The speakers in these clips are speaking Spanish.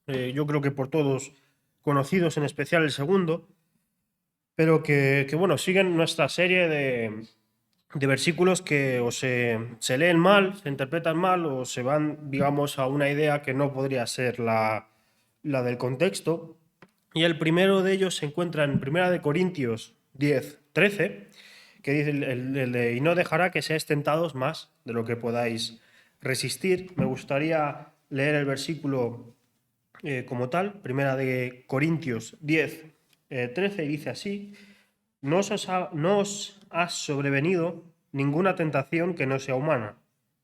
yo creo que por todos conocidos, en especial el segundo, pero bueno, siguen nuestra serie de versículos que o se leen mal, se interpretan mal o se van, digamos, a una idea que no podría ser la del contexto. Y el primero de ellos se encuentra en Primera de Corintios 10:13, que dice el de, y no dejará que seáis tentados más de lo que podáis resistir. Me gustaría leer el versículo como tal, Primera de Corintios 10:13, y dice así: no os ha sobrevenido ninguna tentación que no sea humana,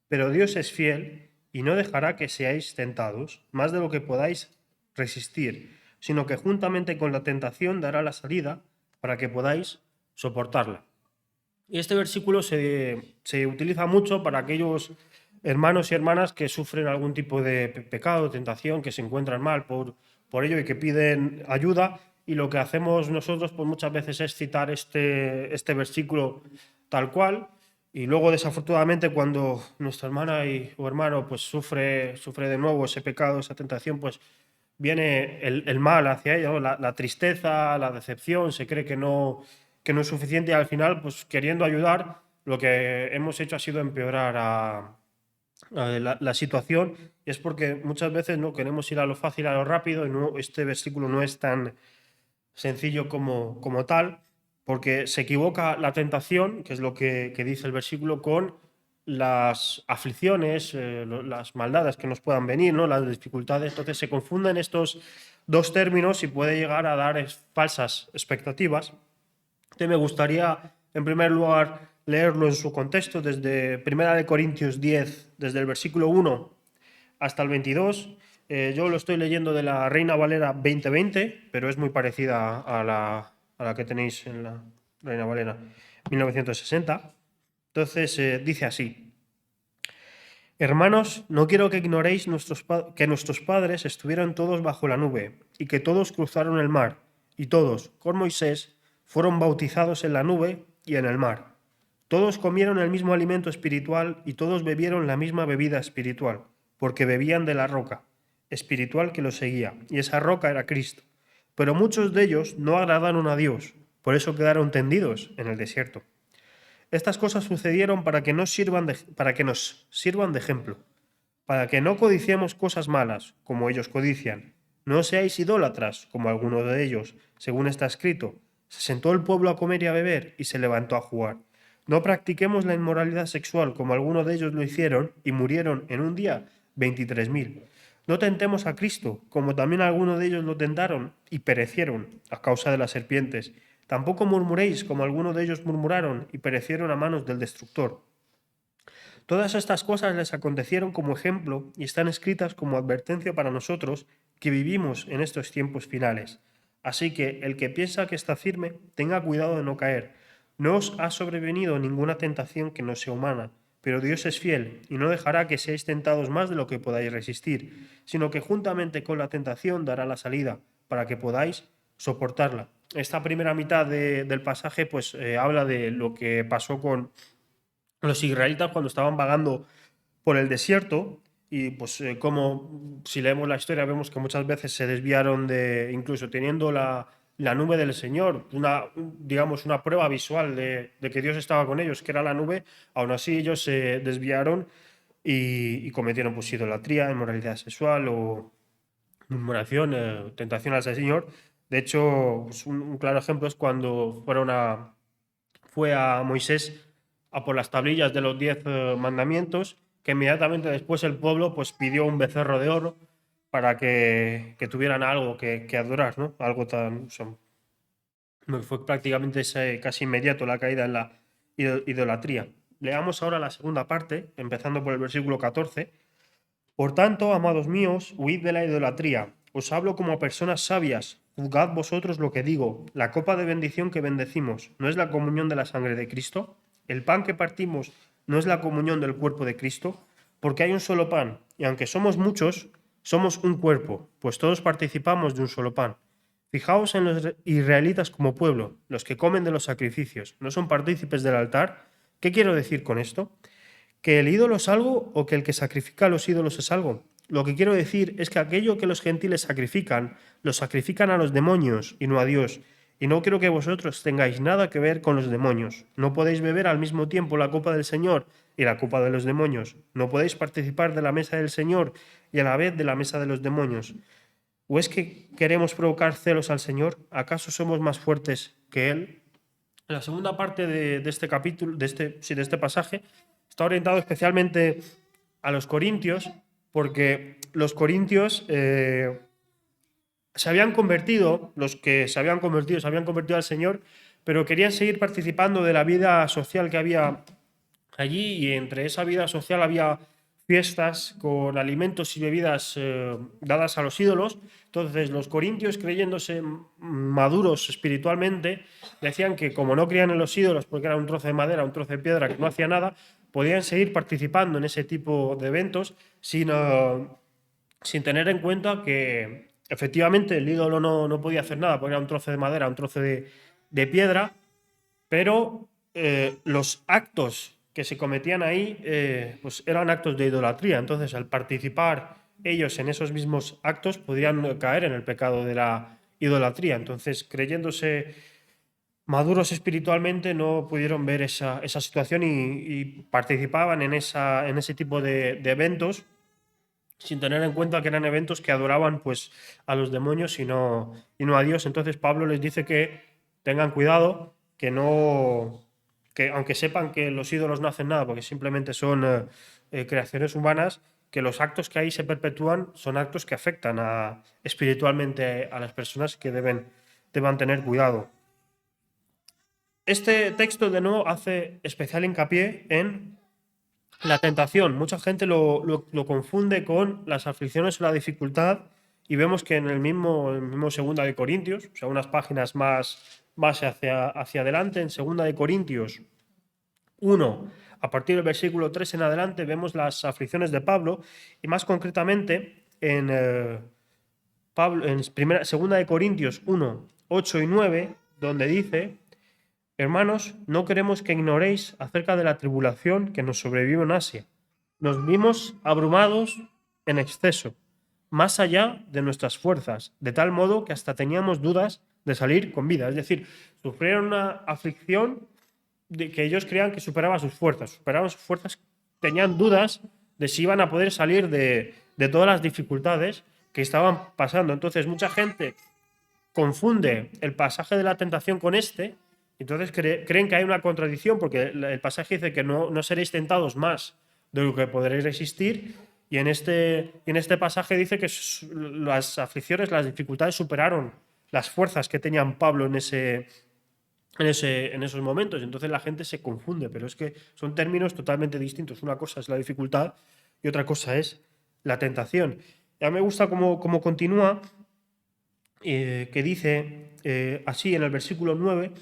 pero Dios es fiel y no dejará que seáis tentados más de lo que podáis resistir, sino que juntamente con la tentación dará la salida para que podáis soportarla. Y este versículo se utiliza mucho para aquellos hermanos y hermanas que sufren algún tipo de pecado, tentación, que se encuentran mal por ello y que piden ayuda. Y lo que hacemos nosotros pues muchas veces es citar este versículo tal cual. Y luego, desafortunadamente, cuando nuestra hermana o hermano pues sufre de nuevo ese pecado, esa tentación, pues viene el mal hacia ella, ¿no? La tristeza, la decepción, se cree que no es suficiente y al final, pues queriendo ayudar, lo que hemos hecho ha sido empeorar la situación, y es porque muchas veces no queremos ir a lo fácil, a lo rápido, y este versículo no es tan sencillo como tal, porque se equivoca la tentación, que es lo que dice el versículo, con las aflicciones, las maldades que nos puedan venir, ¿no? Las dificultades. Entonces se confunden estos dos términos y puede llegar a dar falsas expectativas. Entonces me gustaría, en primer lugar, leerlo en su contexto, desde 1 Corintios 10, desde el versículo 1 hasta el 22. Yo lo estoy leyendo de la Reina Valera 2020, pero es muy parecida a la que tenéis en la Reina Valera 1960. Entonces dice así: Hermanos, no quiero que ignoréis que nuestros padres estuvieron todos bajo la nube y que todos cruzaron el mar, y todos, con Moisés, fueron bautizados en la nube y en el mar. Todos comieron el mismo alimento espiritual y todos bebieron la misma bebida espiritual, porque bebían de la roca espiritual que los seguía, y esa roca era Cristo. Pero muchos de ellos no agradaron a Dios, por eso quedaron tendidos en el desierto. Estas cosas sucedieron para que nos sirvan de ejemplo, para que no codiciemos cosas malas, como ellos codician. No seáis idólatras, como algunos de ellos, según está escrito. Se sentó el pueblo a comer y a beber, y se levantó a jugar. No practiquemos la inmoralidad sexual, como algunos de ellos lo hicieron, y murieron en un día 23.000. No tentemos a Cristo, como también algunos de ellos lo tentaron, y perecieron a causa de las serpientes. Tampoco murmuréis, como algunos de ellos murmuraron, y perecieron a manos del destructor. Todas estas cosas les acontecieron como ejemplo y están escritas como advertencia para nosotros que vivimos en estos tiempos finales. Así que el que piensa que está firme, tenga cuidado de no caer. No os ha sobrevenido ninguna tentación que no sea humana, pero Dios es fiel y no dejará que seáis tentados más de lo que podáis resistir, sino que juntamente con la tentación dará la salida para que podáis soportarla. Esta primera mitad del pasaje pues habla de lo que pasó con los israelitas cuando estaban vagando por el desierto, y pues como si leemos la historia vemos que muchas veces se desviaron incluso teniendo la nube del Señor, digamos una prueba visual de que Dios estaba con ellos, que era la nube. Aún así ellos se desviaron y cometieron pues idolatría, inmoralidad sexual o murmuración, tentación al Señor. De hecho, pues, un claro ejemplo es cuando fue a Moisés a por las tablillas de los 10 mandamientos, que inmediatamente después el pueblo pues pidió un becerro de oro para que tuvieran algo que adorar, ¿no? Algo tan... fue prácticamente casi inmediato la caída en la idolatría. Leamos ahora la segunda parte, empezando por el versículo 14. Por tanto, amados míos, huid de la idolatría. Os hablo como a personas sabias. Juzgad vosotros lo que digo. La copa de bendición que bendecimos, ¿no es la comunión de la sangre de Cristo? El pan que partimos, ¿no es la comunión del cuerpo de Cristo? Porque hay un solo pan, y aunque somos muchos, somos un cuerpo, pues todos participamos de un solo pan. Fijaos en los israelitas como pueblo, los que comen de los sacrificios, ¿no son partícipes del altar? ¿Qué quiero decir con esto? ¿Que el ídolo es algo o que el que sacrifica a los ídolos es algo? lo que quiero decir es que aquello que los gentiles sacrifican, lo sacrifican a los demonios y no a Dios. Y no quiero que vosotros tengáis nada que ver con los demonios. No podéis beber al mismo tiempo la copa del Señor y la copa de los demonios. No podéis participar de la mesa del Señor y a la vez de la mesa de los demonios. ¿O es que queremos provocar celos al Señor? ¿Acaso somos más fuertes que Él? La segunda parte de este capítulo, de este pasaje, está orientado especialmente a los corintios, porque los corintios se habían convertido, los que se habían convertido al Señor, pero querían seguir participando de la vida social que había allí, y entre esa vida social había fiestas con alimentos y bebidas dadas a los ídolos. Entonces los corintios, creyéndose maduros espiritualmente, decían que como no creían en los ídolos porque era un trozo de madera, un trozo de piedra que no hacía nada, podían seguir participando en ese tipo de eventos sin tener en cuenta que efectivamente el ídolo no podía hacer nada porque era un trozo de madera, un trozo de piedra, pero los actos que se cometían ahí pues eran actos de idolatría. Entonces, al participar ellos en esos mismos actos, podían caer en el pecado de la idolatría. Entonces, creyéndose maduros espiritualmente, no pudieron ver esa situación y participaban en ese tipo de eventos sin tener en cuenta que eran eventos que adoraban pues a los demonios y no a Dios. Entonces Pablo les dice que tengan cuidado, que aunque sepan que los ídolos no hacen nada porque simplemente son creaciones humanas, que los actos que ahí se perpetúan son actos que afectan espiritualmente a las personas, que deban tener cuidado. Este texto de nuevo hace especial hincapié en la tentación. Mucha gente lo confunde con las aflicciones o la dificultad, y vemos que en el mismo Segunda de Corintios, o sea, unas páginas más hacia adelante, en Segunda de Corintios 1, a partir del versículo 3 en adelante, vemos las aflicciones de Pablo, y más concretamente en Segunda de Corintios 1, 8 y 9, donde dice: Hermanos, no queremos que ignoréis acerca de la tribulación que nos sobrevive en Asia. Nos vimos abrumados en exceso, más allá de nuestras fuerzas, de tal modo que hasta teníamos dudas de salir con vida. Es decir, sufrieron una aflicción de que ellos creían que superaba sus fuerzas. Tenían dudas de si iban a poder salir de todas las dificultades que estaban pasando. Entonces, mucha gente confunde el pasaje de la tentación con este. Entonces creen que hay una contradicción, porque el pasaje dice que no seréis tentados más de lo que podréis resistir, y en este pasaje dice que las aflicciones, las dificultades superaron las fuerzas que tenían Pablo en esos momentos. Entonces la gente se confunde, pero es que son términos totalmente distintos. Una cosa es la dificultad y otra cosa es la tentación. Ya me gusta cómo continúa, que dice así en el versículo 9: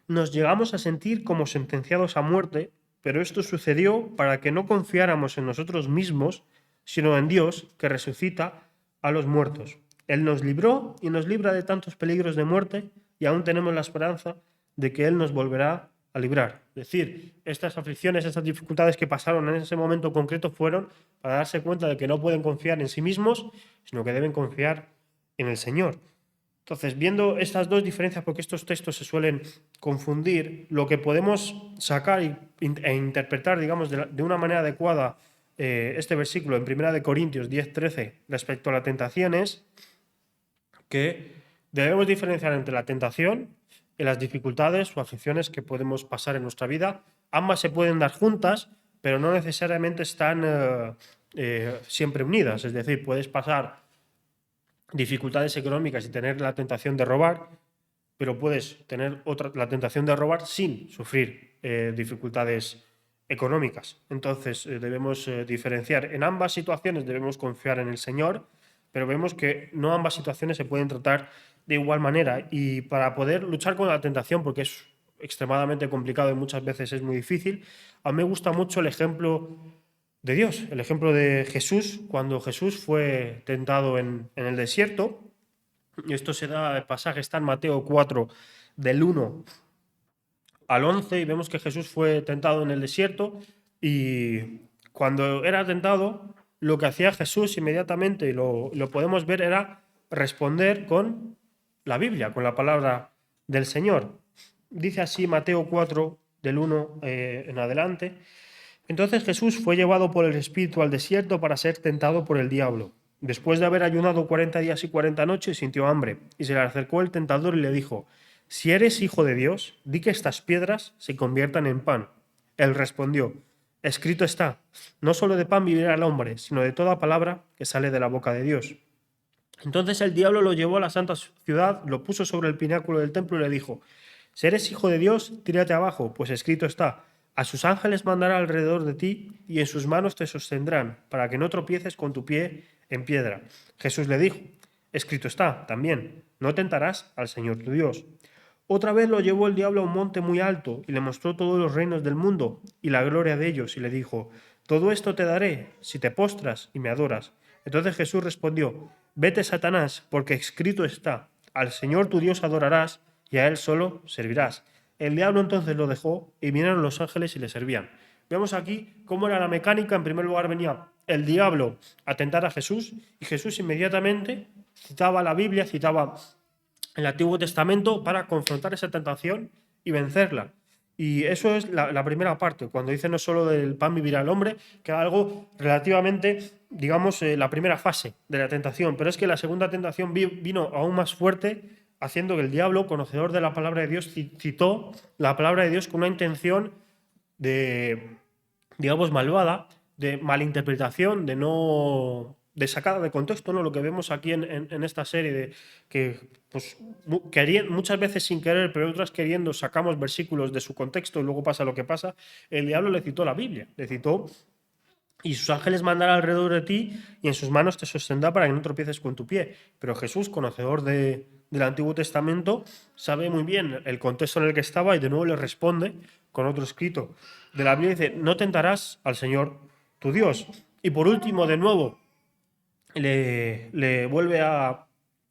nos llegamos a sentir como sentenciados a muerte, pero esto sucedió para que no confiáramos en nosotros mismos, sino en Dios, que resucita a los muertos. Él nos libró y nos libra de tantos peligros de muerte, y aún tenemos la esperanza de que Él nos volverá a librar. Es decir, estas aflicciones, estas dificultades que pasaron en ese momento concreto fueron para darse cuenta de que no pueden confiar en sí mismos, sino que deben confiar en el Señor. Entonces, viendo estas dos diferencias, porque estos textos se suelen confundir, lo que podemos sacar e interpretar, digamos, de una manera adecuada este versículo en 1 de Corintios 10:13 respecto a la tentación es que debemos diferenciar entre la tentación y las dificultades o aflicciones que podemos pasar en nuestra vida. Ambas se pueden dar juntas, pero no necesariamente están siempre unidas. Es decir, puedes pasar dificultades económicas y tener la tentación de robar, pero puedes tener la tentación de robar sin sufrir dificultades económicas. Entonces debemos diferenciar. En ambas situaciones debemos confiar en el Señor, pero vemos que no ambas situaciones se pueden tratar de igual manera, y para poder luchar con la tentación, porque es extremadamente complicado y muchas veces es muy difícil, a mí me gusta mucho el ejemplo de Dios, el ejemplo de Jesús, cuando Jesús fue tentado en el desierto. Esto se da, el pasaje está en Mateo 4, del 1 al 11, y vemos que Jesús fue tentado en el desierto, y cuando era tentado, lo que hacía Jesús inmediatamente, y lo podemos ver, era responder con la Biblia, con la palabra del Señor. Dice así Mateo 4, del 1 en adelante. Entonces Jesús fue llevado por el Espíritu al desierto para ser tentado por el diablo. Después de haber ayunado 40 días y 40 noches, sintió hambre, y se le acercó el tentador y le dijo: Si eres hijo de Dios, di que estas piedras se conviertan en pan. Él respondió: Escrito está, no solo de pan vivirá el hombre, sino de toda palabra que sale de la boca de Dios. Entonces el diablo lo llevó a la santa ciudad, lo puso sobre el pináculo del templo y le dijo: Si eres hijo de Dios, tírate abajo, pues escrito está: A sus ángeles mandará alrededor de ti y en sus manos te sostendrán, para que no tropieces con tu pie en piedra. Jesús le dijo: Escrito está también: No tentarás al Señor tu Dios. Otra vez lo llevó el diablo a un monte muy alto y le mostró todos los reinos del mundo y la gloria de ellos, y le dijo: Todo esto te daré si te postras y me adoras. Entonces Jesús respondió: Vete, Satanás, porque escrito está: Al Señor tu Dios adorarás y a Él solo servirás. El diablo entonces lo dejó y vinieron los ángeles y le servían. Vemos aquí cómo era la mecánica. En primer lugar venía el diablo a tentar a Jesús, y Jesús inmediatamente citaba la Biblia, citaba el Antiguo Testamento para confrontar esa tentación y vencerla. Y eso es la primera parte, cuando dice no solo del pan vivirá el hombre, que era algo relativamente, digamos, la primera fase de la tentación. Pero es que la segunda tentación vino aún más fuerte, haciendo que el diablo, conocedor de la palabra de Dios, citó la palabra de Dios con una intención de, digamos, malvada, de malinterpretación, de no de sacada de contexto, ¿no? Lo que vemos aquí en esta serie, de que pues, muchas veces sin querer, pero otras queriendo, sacamos versículos de su contexto y luego pasa lo que pasa. El diablo le citó la Biblia, le citó: Y sus ángeles mandarán alrededor de ti y en sus manos te sostendrá para que no tropieces con tu pie. Pero Jesús, conocedor del Antiguo Testamento, sabe muy bien el contexto en el que estaba y de nuevo le responde con otro escrito de la Biblia. Dice: No tentarás al Señor tu Dios. Y por último, de nuevo, le vuelve a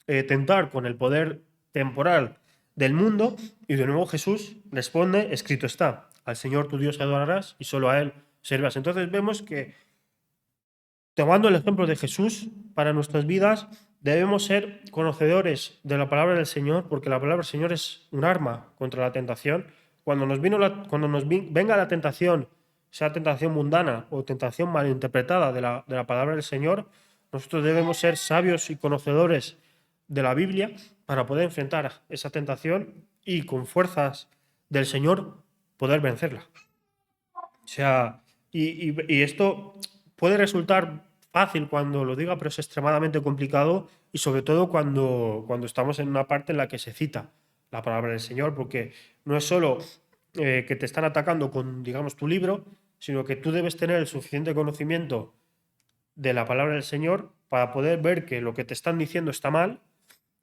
tentar con el poder temporal del mundo, y de nuevo Jesús responde: Escrito está: Al Señor tu Dios adorarás y solo a Él servirás. Entonces vemos que, tomando el ejemplo de Jesús para nuestras vidas, debemos ser conocedores de la palabra del Señor, porque la palabra del Señor es un arma contra la tentación. Cuando venga la tentación, sea tentación mundana o tentación malinterpretada de la palabra del Señor, nosotros debemos ser sabios y conocedores de la Biblia para poder enfrentar esa tentación y con fuerzas del Señor poder vencerla. O sea, y esto puede resultar fácil cuando lo diga, pero es extremadamente complicado, y sobre todo cuando estamos en una parte en la que se cita la palabra del Señor, porque no es solo que te están atacando con, digamos, tu libro, sino que tú debes tener el suficiente conocimiento de la palabra del Señor para poder ver que lo que te están diciendo está mal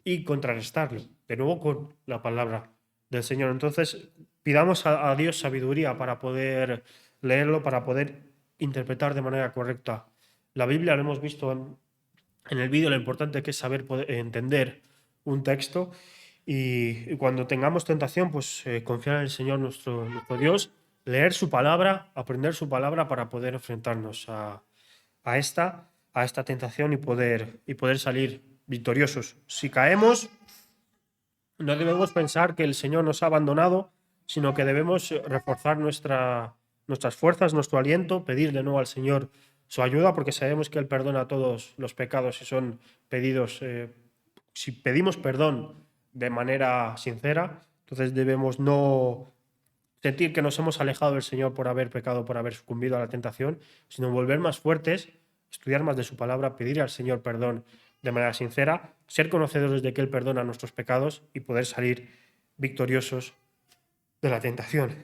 y contrarrestarlo, de nuevo con la palabra del Señor. Entonces, pidamos a Dios sabiduría para poder leerlo, para poder interpretar de manera correcta la Biblia. Lo hemos visto en el vídeo, lo importante que es saber entender un texto, y cuando tengamos tentación, pues confiar en el Señor nuestro Dios, leer su palabra, aprender su palabra para poder enfrentarnos a esta tentación y poder salir victoriosos. Si caemos, no debemos pensar que el Señor nos ha abandonado, sino que debemos reforzar nuestras fuerzas, nuestro aliento, pedir de nuevo al Señor su ayuda, porque sabemos que Él perdona todos los pecados si son pedidos. Si pedimos perdón de manera sincera, entonces debemos no sentir que nos hemos alejado del Señor por haber pecado, por haber sucumbido a la tentación, sino volver más fuertes, estudiar más de su palabra, pedir al Señor perdón de manera sincera, ser conocedores de que Él perdona nuestros pecados y poder salir victoriosos de la tentación.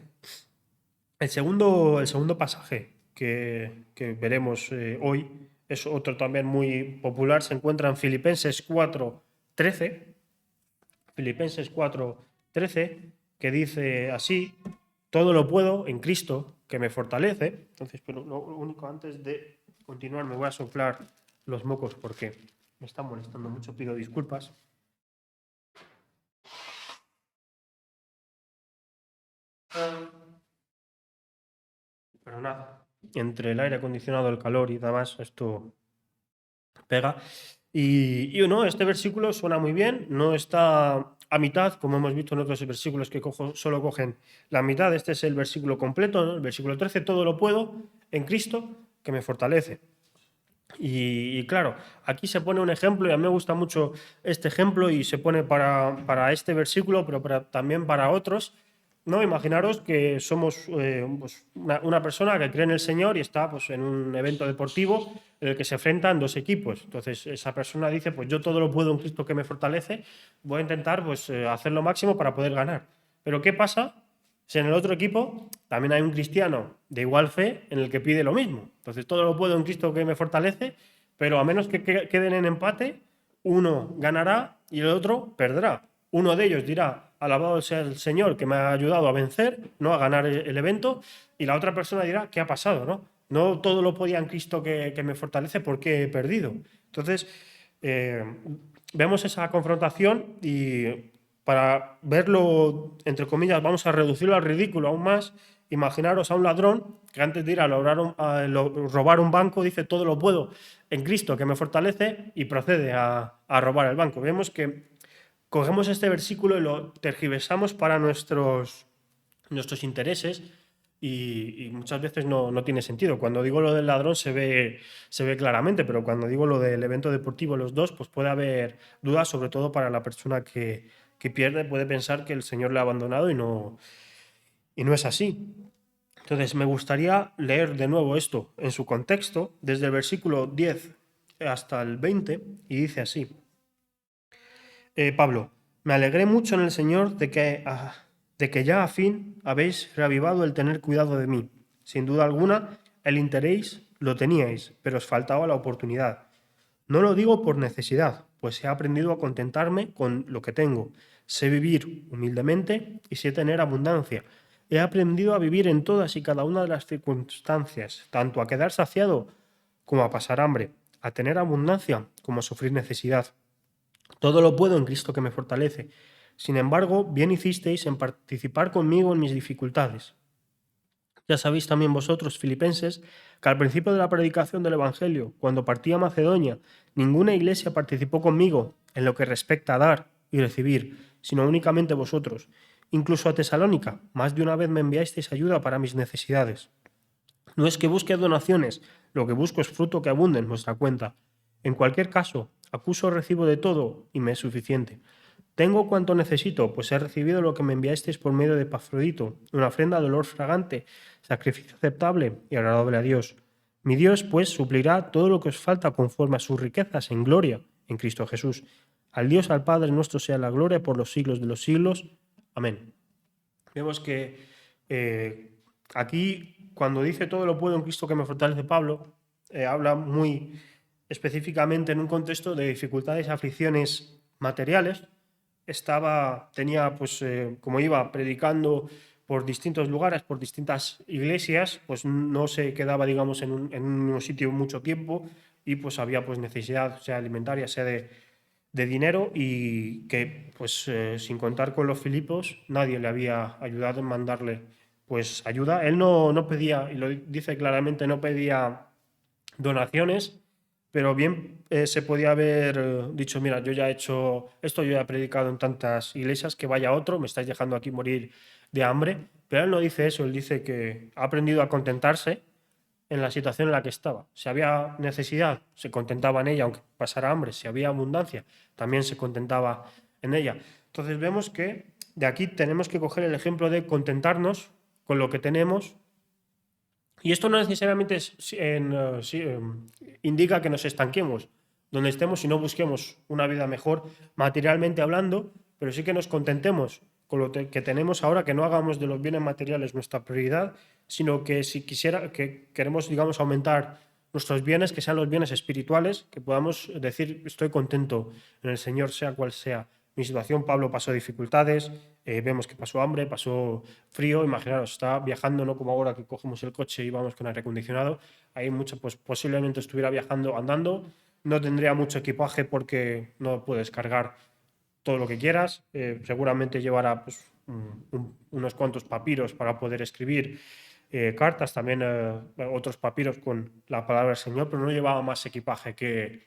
El segundo pasaje que veremos hoy es otro también muy popular. Se encuentra en Filipenses 4:13. Filipenses 4:13, que dice así: Todo lo puedo en Cristo que me fortalece. Entonces, pero lo único, antes de continuar, me voy a soplar los mocos porque me están molestando mucho, pido disculpas. Pero nada. entre el aire acondicionado, el calor y demás, esto pega. Y no, este versículo suena muy bien, no está a mitad, como hemos visto en otros versículos que solo cogen la mitad. Este es el versículo completo, ¿no? El versículo 13: todo lo puedo en Cristo que me fortalece. Y claro, aquí se pone un ejemplo, y a mí me gusta mucho este ejemplo, y se pone para este versículo, pero también para otros. ¿No? Imaginaros que somos pues una persona que cree en el Señor y está pues, en un evento deportivo en el que se enfrentan dos equipos. Entonces, esa persona dice: pues yo todo lo puedo en Cristo que me fortalece, voy a intentar pues, hacer lo máximo para poder ganar. Pero ¿qué pasa si en el otro equipo también hay un cristiano de igual fe en el que pide lo mismo? Entonces, todo lo puedo en Cristo que me fortalece, pero a menos que queden en empate, uno ganará y el otro perderá. Uno de ellos dirá: alabado sea el Señor que me ha ayudado a vencer, no a ganar el evento, y la otra persona dirá: ¿qué ha pasado? No todo lo podía en Cristo que me fortalece, porque he perdido. Entonces, eh, vemos esa confrontación, y para verlo, entre comillas, vamos a reducirlo al ridículo aún más. Imaginaros a un ladrón que antes de ir a robar un banco dice: todo lo puedo en Cristo que me fortalece, y procede a robar el banco. Vemos que cogemos este versículo y lo tergiversamos para nuestros intereses, y muchas veces no tiene sentido. Cuando digo lo del ladrón se ve claramente, pero cuando digo lo del evento deportivo, los dos, pues puede haber dudas, sobre todo para la persona que pierde, puede pensar que el Señor le ha abandonado, y no es así. Entonces, me gustaría leer de nuevo esto en su contexto, desde el versículo 10 hasta el 20, y dice así: Pablo, me alegré mucho en el Señor de que ya a fin habéis reavivado el tener cuidado de mí. Sin duda alguna, el interés lo teníais, pero os faltaba la oportunidad. No lo digo por necesidad, pues he aprendido a contentarme con lo que tengo. Sé vivir humildemente y sé tener abundancia. He aprendido a vivir en todas y cada una de las circunstancias, tanto a quedar saciado como a pasar hambre, a tener abundancia como a sufrir necesidad. Todo lo puedo en Cristo que me fortalece. Sin embargo, bien hicisteis en participar conmigo en mis dificultades. Ya sabéis también vosotros, filipenses, que al principio de la predicación del Evangelio, cuando partí a Macedonia, ninguna iglesia participó conmigo en lo que respecta a dar y recibir, sino únicamente vosotros. Incluso a Tesalónica, más de una vez me enviasteis ayuda para mis necesidades. No es que busque donaciones, lo que busco es fruto que abunde en vuestra cuenta. En cualquier caso, acuso recibo de todo y me es suficiente. Tengo cuanto necesito, pues he recibido lo que me enviasteis por medio de Epafrodito, una ofrenda de olor fragante, sacrificio aceptable y agradable a Dios. Mi Dios, pues, suplirá todo lo que os falta conforme a sus riquezas en gloria en Cristo Jesús. Al Dios, al Padre nuestro, sea la gloria por los siglos de los siglos. Amén. Vemos que aquí, cuando dice todo lo puedo en Cristo que me fortalece, Pablo habla muy específicamente en un contexto de dificultades y aflicciones materiales. Tenía, pues, como iba predicando por distintos lugares, por distintas iglesias, pues no se quedaba, digamos, en un mismo sitio mucho tiempo, y pues había pues necesidad, sea alimentaria, sea de dinero, y que pues sin contar con los Filipos nadie le había ayudado en mandarle pues ayuda. Él no pedía, y lo dice claramente, no pedía donaciones, pero bien se podía haber dicho: mira, yo ya he hecho esto, yo ya he predicado en tantas iglesias, que vaya otro, me estáis dejando aquí morir de hambre. Pero él no dice eso, él dice que ha aprendido a contentarse en la situación en la que estaba. Si había necesidad, se contentaba en ella, aunque pasara hambre. Si había abundancia, también se contentaba en ella. Entonces vemos que de aquí tenemos que coger el ejemplo de contentarnos con lo que tenemos. Y esto no necesariamente indica que nos estanquemos donde estemos y no busquemos una vida mejor materialmente hablando, pero sí que nos contentemos con lo que tenemos ahora, que no hagamos de los bienes materiales nuestra prioridad, sino que si que queremos, digamos, aumentar nuestros bienes, que sean los bienes espirituales, que podamos decir: estoy contento en el Señor, sea cual sea mi situación. Pablo pasó dificultades, vemos que pasó hambre, pasó frío. Imaginaros, está viajando, no como ahora que cogemos el coche y vamos con aire acondicionado. Hay mucho, pues posiblemente estuviera viajando andando, no tendría mucho equipaje porque no puedes cargar todo lo que quieras. Seguramente llevará pues, unos cuantos papiros para poder escribir. cartas, también otros papiros con la palabra del Señor, pero no llevaba más equipaje que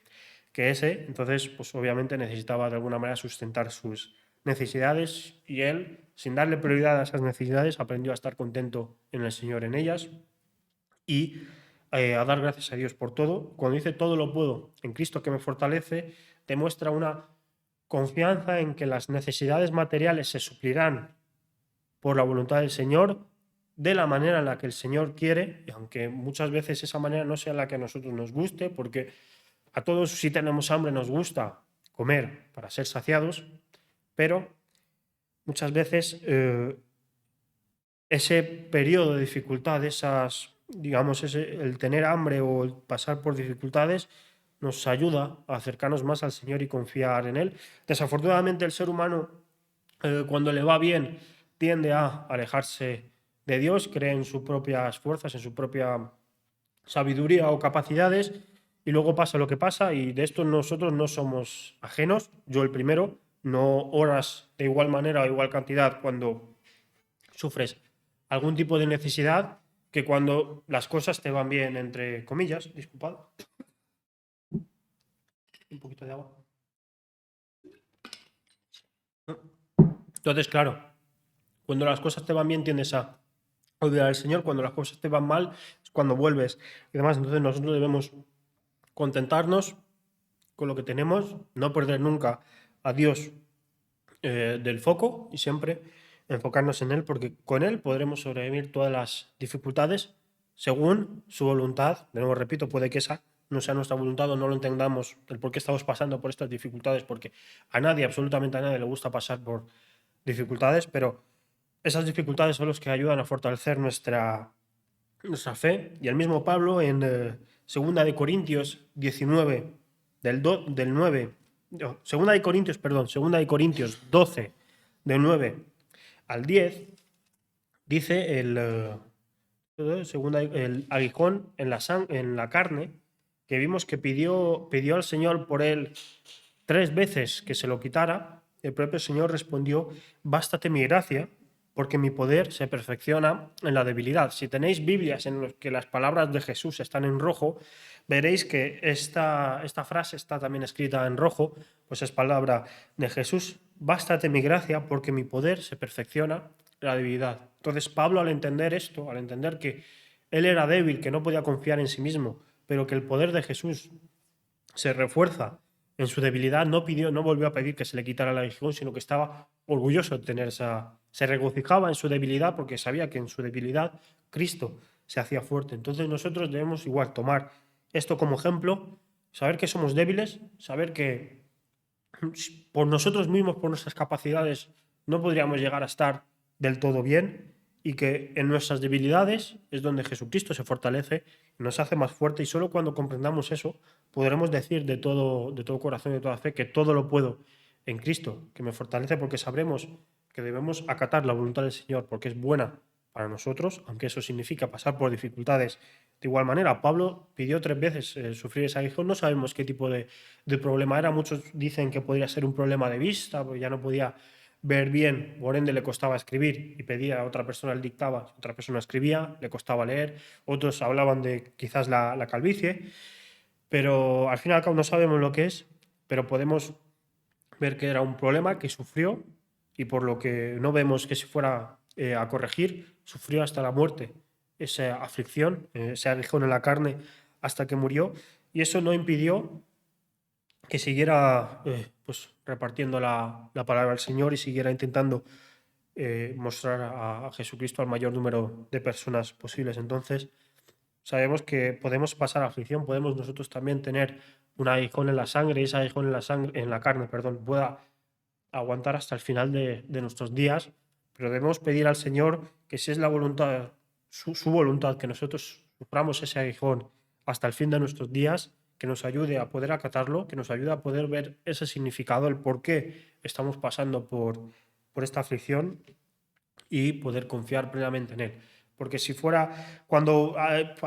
ese. Entonces, pues obviamente necesitaba de alguna manera sustentar sus necesidades y él, sin darle prioridad a esas necesidades, aprendió a estar contento en el Señor en ellas y a dar gracias a Dios por todo. Cuando dice todo lo puedo en Cristo que me fortalece, demuestra una confianza en que las necesidades materiales se suplirán por la voluntad del Señor, de la manera en la que el Señor quiere, y aunque muchas veces esa manera no sea la que a nosotros nos guste, porque a todos, si tenemos hambre, nos gusta comer para ser saciados, pero muchas veces ese periodo de dificultad, el tener hambre o el pasar por dificultades, nos ayuda a acercarnos más al Señor y confiar en Él. Desafortunadamente, el ser humano, cuando le va bien, tiende a alejarse de Dios, cree en sus propias fuerzas, en su propia sabiduría o capacidades, y luego pasa lo que pasa, y de esto nosotros no somos ajenos, yo el primero. No oras de igual manera o igual cantidad cuando sufres algún tipo de necesidad que cuando las cosas te van bien, entre comillas. Disculpad. Un poquito de agua. Entonces, claro, cuando las cosas te van bien tiendes a odiar al Señor, cuando las cosas te van mal es cuando vuelves y demás. Entonces nosotros debemos contentarnos con lo que tenemos, no perder nunca a Dios del foco y siempre enfocarnos en Él, porque con Él podremos sobrevivir todas las dificultades según su voluntad. De nuevo, repito, puede que esa no sea nuestra voluntad o no lo entendamos el por qué estamos pasando por estas dificultades, porque a nadie, absolutamente a nadie, le gusta pasar por dificultades, pero esas dificultades son los que ayudan a fortalecer nuestra fe. Y el mismo Pablo en 2 de Corintios 19, del 9, no, segunda de Corintios 12, del 9 al 10, dice el aguijón en la carne, que vimos que pidió al Señor por él 3 veces que se lo quitara. El propio Señor respondió: bástate mi gracia, porque mi poder se perfecciona en la debilidad. Si tenéis Biblias en las que las palabras de Jesús están en rojo, veréis que esta frase está también escrita en rojo, pues es palabra de Jesús: bástate mi gracia, porque mi poder se perfecciona en la debilidad. Entonces Pablo, al entender esto, al entender que él era débil, que no podía confiar en sí mismo, pero que el poder de Jesús se refuerza en su debilidad, no volvió a pedir que se le quitara la aguijón, sino que estaba orgulloso de tener se regocijaba en su debilidad, porque sabía que en su debilidad Cristo se hacía fuerte. Entonces nosotros debemos igual tomar esto como ejemplo, saber que somos débiles, saber que por nosotros mismos, por nuestras capacidades, no podríamos llegar a estar del todo bien, y que en nuestras debilidades es donde Jesucristo se fortalece y nos hace más fuerte, y solo cuando comprendamos eso podremos decir de todo corazón y de toda fe que todo lo puedo en Cristo, que me fortalece, porque sabremos que debemos acatar la voluntad del Señor porque es buena para nosotros, aunque eso significa pasar por dificultades. De igual manera, Pablo pidió 3 veces sufrir ese aguijón. No sabemos qué tipo de problema era. Muchos dicen que podría ser un problema de vista, porque ya no podía ver bien, por ende le costaba escribir y pedía a otra persona, él dictaba, otra persona escribía, le costaba leer. Otros hablaban de quizás la calvicie, pero al fin y al cabo no sabemos lo que es, pero podemos ver que era un problema que sufrió, y por lo que no vemos que se fuera a corregir, sufrió hasta la muerte esa aflicción, ese aguijón en la carne, hasta que murió, y eso no impidió que siguiera pues, repartiendo la palabra del Señor y siguiera intentando mostrar a Jesucristo al mayor número de personas posibles. Entonces, sabemos que podemos pasar aflicción, podemos nosotros también tener un aguijón en la sangre, y ese aguijón en la carne, perdón, pueda aguantar hasta el final de nuestros días, pero debemos pedir al Señor que, si es la voluntad, su voluntad, que nosotros suframos ese aguijón hasta el fin de nuestros días, que nos ayude a poder acatarlo, que nos ayude a poder ver ese significado, el por qué estamos pasando por esta aflicción, y poder confiar plenamente en Él. Porque si fuera, cuando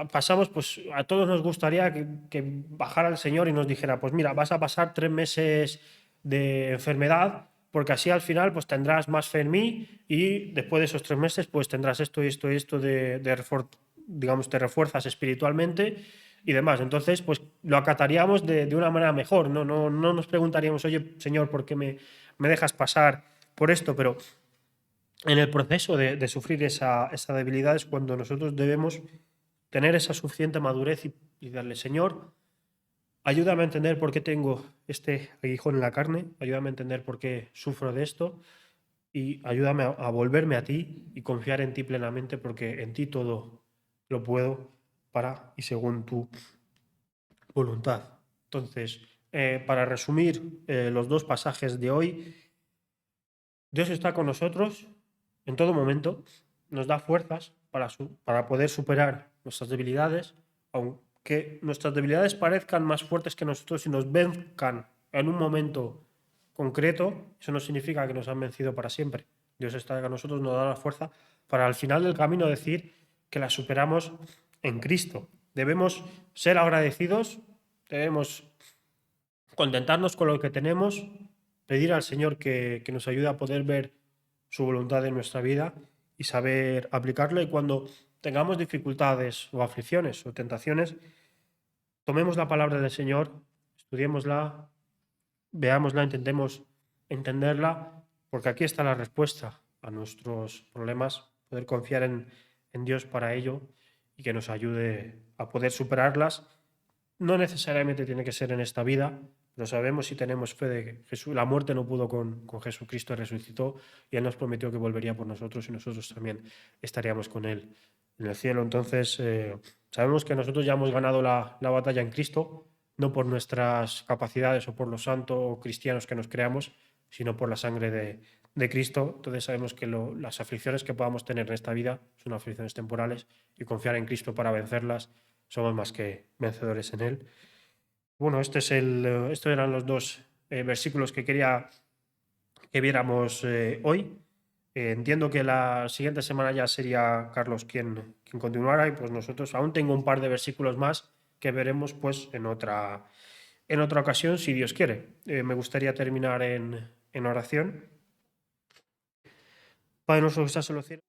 pasamos, pues a todos nos gustaría que bajara el Señor y nos dijera: pues mira, vas a pasar 3 meses de enfermedad porque así al final pues tendrás más fe en mí y después de esos 3 meses pues tendrás esto y esto y esto digamos, te refuerzas espiritualmente y demás. Entonces, pues lo acataríamos de una manera mejor, no nos preguntaríamos, oye, Señor, ¿por qué me dejas pasar por esto? Pero en el proceso de sufrir esa debilidad es cuando nosotros debemos tener esa suficiente madurez y darle, Señor, ayúdame a entender por qué tengo este aguijón en la carne, ayúdame a entender por qué sufro de esto y ayúdame a volverme a ti y confiar en ti plenamente porque en ti todo lo puedo para y según tu voluntad. Entonces, para resumir los 2 pasajes de hoy, Dios está con nosotros en todo momento, nos da fuerzas para poder superar nuestras debilidades, aunque nuestras debilidades parezcan más fuertes que nosotros y nos venzcan en un momento concreto, eso no significa que nos han vencido para siempre. Dios está con nosotros, nos da la fuerza para al final del camino decir que la superamos en Cristo. Debemos ser agradecidos, debemos contentarnos con lo que tenemos, pedir al Señor que nos ayude a poder ver su voluntad en nuestra vida y saber aplicarlo. Y cuando tengamos dificultades o aflicciones o tentaciones, tomemos la palabra del Señor, estudiémosla, veámosla, intentemos entenderla, porque aquí está la respuesta a nuestros problemas, poder confiar en Dios para ello y que nos ayude a poder superarlas. No necesariamente tiene que ser en esta vida, pero sabemos si tenemos fe de que la muerte no pudo con Jesucristo, resucitó y Él nos prometió que volvería por nosotros y nosotros también estaríamos con Él en el cielo. Entonces, sabemos que nosotros ya hemos ganado la batalla en Cristo, no por nuestras capacidades o por los santos o cristianos que nos creamos, sino por la sangre de Cristo. Entonces sabemos que las aflicciones que podamos tener en esta vida son aflicciones temporales y confiar en Cristo para vencerlas somos más que vencedores en Él. Bueno, estos eran los 2 versículos que quería que viéramos hoy. Entiendo que la siguiente semana ya sería Carlos quien continuara y pues nosotros aún tengo un par de versículos más que veremos pues en otra ocasión si Dios quiere. Me gustaría terminar en oración. Padre nuestro que estás en los cielos.